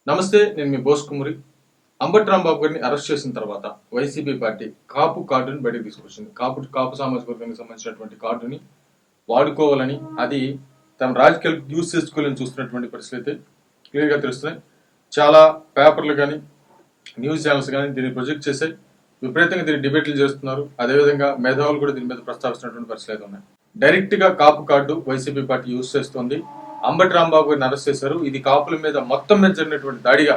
నమస్తే, నేను మీ బోస్ కుమరి. అంబటి రాంబాబు గారిని అరెస్ట్ చేసిన తర్వాత వైసీపీ పార్టీ కాపు కార్డుని బయటకు తీసుకొచ్చింది. కాపు సామాజిక వర్గానికి సంబంధించినటువంటి కార్డుని వాడుకోవాలని, అది తమ రాజకీయాలకు యూజ్ చేసుకోవాలని చూస్తున్నటువంటి పరిస్థితి క్లియర్గా తెలుస్తున్నాయి. చాలా పేపర్లు కానీ న్యూస్ ఛానల్స్ కానీ దీన్ని ప్రొజెక్ట్ చేశాయి. విపరీతంగా దీన్ని డిబేట్లు చేస్తున్నారు. అదేవిధంగా మేధావులు కూడా దీని మీద ప్రస్తావిస్తున్నటువంటి పరిస్థితులు ఉన్నాయి. డైరెక్ట్ గా కాపు కార్డు వైసీపీ పార్టీ యూజ్ చేస్తోంది. అంబటి రాంబాబు గారిని అరెస్ట్ చేశారు. ఇది కాపుల మీద మొత్తం మీద జరిగినటువంటి దాడిగా,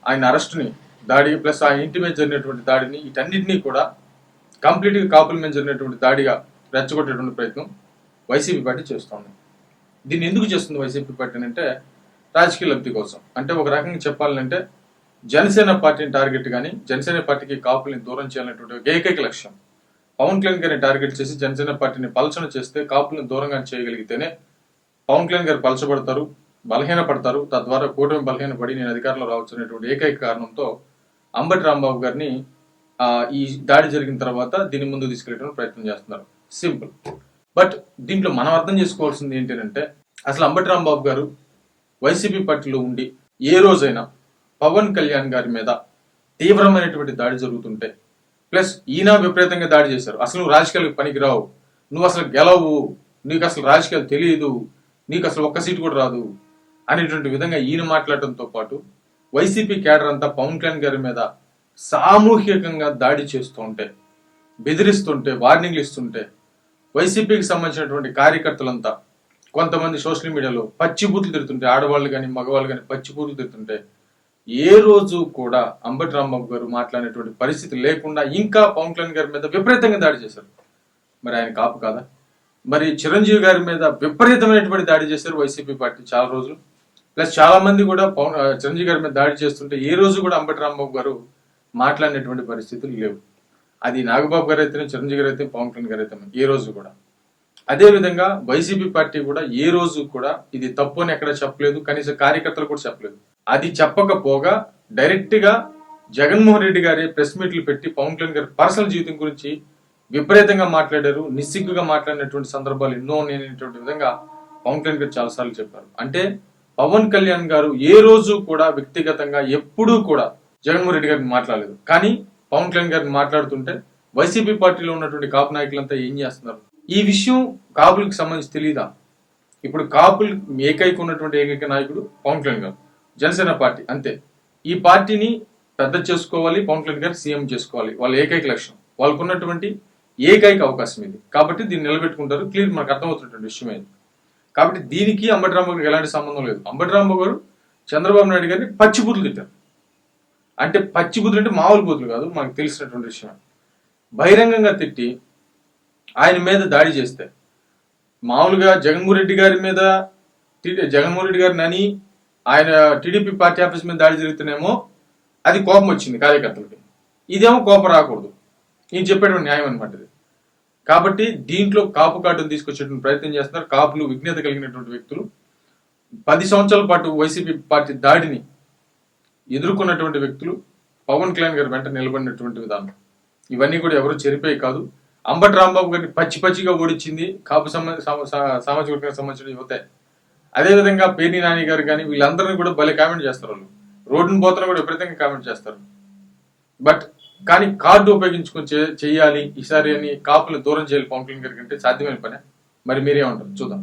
ఆయన అరెస్టుని దాడి ప్లస్ ఆయన ఇంటి మీద జరిగినటువంటి దాడిని, వీటన్నింటినీ కూడా కంప్లీట్ గా కాపుల మీద జరిగినటువంటి దాడిగా రెచ్చగొట్టేటువంటి ప్రయత్నం వైసీపీ పార్టీ చేస్తోంది. దీన్ని ఎందుకు చేస్తుంది వైసీపీ పార్టీ అంటే రాజకీయ లబ్ధి కోసం. అంటే ఒక రకంగా చెప్పాలంటే జనసేన పార్టీని టార్గెట్ కానీ, జనసేన పార్టీకి కాపుల్ని దూరం చేయాలనేటువంటి ఏకైక లక్ష్యం. పవన్ కళ్యాణ్ గారిని టార్గెట్ చేసి జనసేన పార్టీని పలచన చేస్తే, కాపులను దూరంగా చేయగలిగితేనే పవన్ కళ్యాణ్ గారు పలచబడతారు, బలహీనపడతారు. తద్వారా కూటమి బలహీనపడి నేను అధికారంలో రావచ్చు అనేటువంటి ఏకైక కారణంతో అంబటి రాంబాబు గారిని ఈ దాడి జరిగిన తర్వాత దీని ముందు తీసుకెళ్ళడానికి ప్రయత్నం చేస్తున్నారు. సింపుల్. బట్ దీంట్లో మనం అర్థం చేసుకోవాల్సింది ఏంటంటే, అసలు అంబటి రాంబాబు గారు వైసీపీ పార్టీలో ఉండి ఏ రోజైనా పవన్ కళ్యాణ్ గారి మీద తీవ్రమైనటువంటి దాడి జరుగుతుంటే, ప్లస్ ఈయన విపరీతంగా దాడి చేశారు, అసలు నువ్వు రాజకీయాలకు పనికిరావు, నువ్వు అసలు గెలవు, నీకు అసలు రాజకీయాలు తెలియదు, నీకు అసలు ఒక్క సీటు కూడా రాదు అనేటువంటి విధంగా ఈయన మాట్లాడటంతో పాటు వైసీపీ కేడర్ అంతా పవన్ కళ్యాణ్ గారి మీద సామూహికంగా దాడి చేస్తూ ఉంటే, బెదిరిస్తుంటే, వార్నింగ్లు ఇస్తుంటే, వైసీపీకి సంబంధించినటువంటి కార్యకర్తలంతా కొంతమంది సోషల్ మీడియాలో పచ్చిబూతులు తిడుతుంటే, ఆడవాళ్ళు కానీ మగవాళ్ళు కానీ పచ్చిబూతులు తిడుతుంటే, ఏ రోజు కూడా అంబటి రాంబాబు గారు మాట్లాడినటువంటి పరిస్థితి లేకుండా ఇంకా పవన్ కళ్యాణ్ గారి మీద విపరీతంగా దాడి చేశారు. మరి ఆయన కాపు కాదా? మరి చిరంజీవి గారి మీద విపరీతమైనటువంటి దాడి చేశారు వైసీపీ పార్టీ చాలా రోజులు. ప్లస్ చాలా మంది కూడా చిరంజీవి గారి మీద దాడి చేస్తుంటే ఏ రోజు కూడా అంబటి రాంబాబు గారు మాట్లాడినటువంటి పరిస్థితులు లేవు. అది నాగబాబు గారు అయితేనే, చిరంజీవి గారు అయితే, పవన్ కళ్యాణ్ గారు అయితే ఏ రోజు కూడా. అదే విధంగా వైసీపీ పార్టీ కూడా ఏ రోజు కూడా ఇది తప్పు అని ఎక్కడ చెప్పలేదు, కనీసం కార్యకర్తలు కూడా చెప్పలేదు. అది చెప్పకపోగా డైరెక్ట్ గా జగన్మోహన్ రెడ్డి గారి ప్రెస్ మీట్లు పెట్టి పవన్ కళ్యాణ్ గారి పర్సనల్ జీవితం గురించి విపరీతంగా మాట్లాడారు. నిస్సిగ్గుగా మాట్లాడినటువంటి సందర్భాలు ఎన్నో అనేటువంటి విధంగా పవన్ కళ్యాణ్ గారు చాలా సార్లు చెప్పారు. అంటే పవన్ కళ్యాణ్ గారు ఏ రోజు కూడా వ్యక్తిగతంగా ఎప్పుడూ కూడా జగన్మోహన్ రెడ్డి గారిని మాట్లాడలేదు. కానీ పవన్ కళ్యాణ్ గారిని మాట్లాడుతుంటే వైసీపీ పార్టీలో ఉన్నటువంటి కాపు నాయకులంతా ఏం చేస్తున్నారు? ఈ విషయం కాపులకు సంబంధించి తెలియదా? ఇప్పుడు కాపులు ఏకైక ఉన్నటువంటి ఏకైక నాయకుడు పవన్ కళ్యాణ్ గారు, జనసేన పార్టీ అంతే. ఈ పార్టీని పెద్ద చేసుకోవాలి, పవన్ కళ్యాణ్ గారు సీఎం చేసుకోవాలి, వాళ్ళ ఏకైక లక్ష్యం, వాళ్ళకు ఉన్నటువంటి ఏకైక అవకాశం ఇది. కాబట్టి దీన్ని నిలబెట్టుకుంటారు. క్లియర్ మనకు అర్థమవుతున్నటువంటి విషయం ఇది. కాబట్టి దీనికి అంబటి రాంబాబు గారికి ఎలాంటి సంబంధం లేదు. అంబటి రాంబాబు గారు చంద్రబాబు నాయుడు గారిని పచ్చిబూతులు తిట్టారు. అంటే పచ్చిబూతులు అంటే మామూలు బూతులు కాదు, మనకు తెలిసినటువంటి విషయం. బహిరంగంగా తిట్టి ఆయన మీద దాడి చేస్తే, మామూలుగా జగన్మోహన్ రెడ్డి గారి మీద, జగన్మోహన్ రెడ్డి గారిని అని ఆయన టీడీపీ పార్టీ ఆఫీస్ మీద దాడి జరుగుతున్నామో అది కోపం వచ్చింది కార్యకర్తలకి. ఇదేమో కోపం రాకూడదు. ఈయన చెప్పేటువంటి న్యాయం అనమాట ఇది. కాబట్టి దీంట్లో కాపు కార్డును తీసుకొచ్చేటువంటి ప్రయత్నం చేస్తున్నారు. కాపులు విజ్ఞత కలిగినటువంటి వ్యక్తులు 10 సంవత్సరాల పాటు వైసీపీ పార్టీ దాడిని ఎదుర్కొన్నటువంటి వ్యక్తులు పవన్ కళ్యాణ్ గారి వెంట నిలబడినటువంటి విధానం, ఇవన్నీ కూడా ఎవరు చెరిపోయి కాదు. అంబటి రాంబాబు గారిని పచ్చిగా ఓడించింది కాపు సామాజిక వర్గానికి సంబంధించిన యువతే. అదేవిధంగా పేర్ని నాని గారు కానీ వీళ్ళందరినీ కూడా భలే కామెంట్ చేస్తారు. వాళ్ళు రోడ్డును పోతున్నా కూడా విపరీతంగా కామెంట్ చేస్తారు. బట్ కానీ కార్డు ఉపయోగించుకొని చేయాలి ఈసారి అని కాపులు దూరం చేయాలి పవన్ కళ్యాణ్ గారికి అంటే సాధ్యమైన పనే. మరి మీరేమంటారు? చూద్దాం.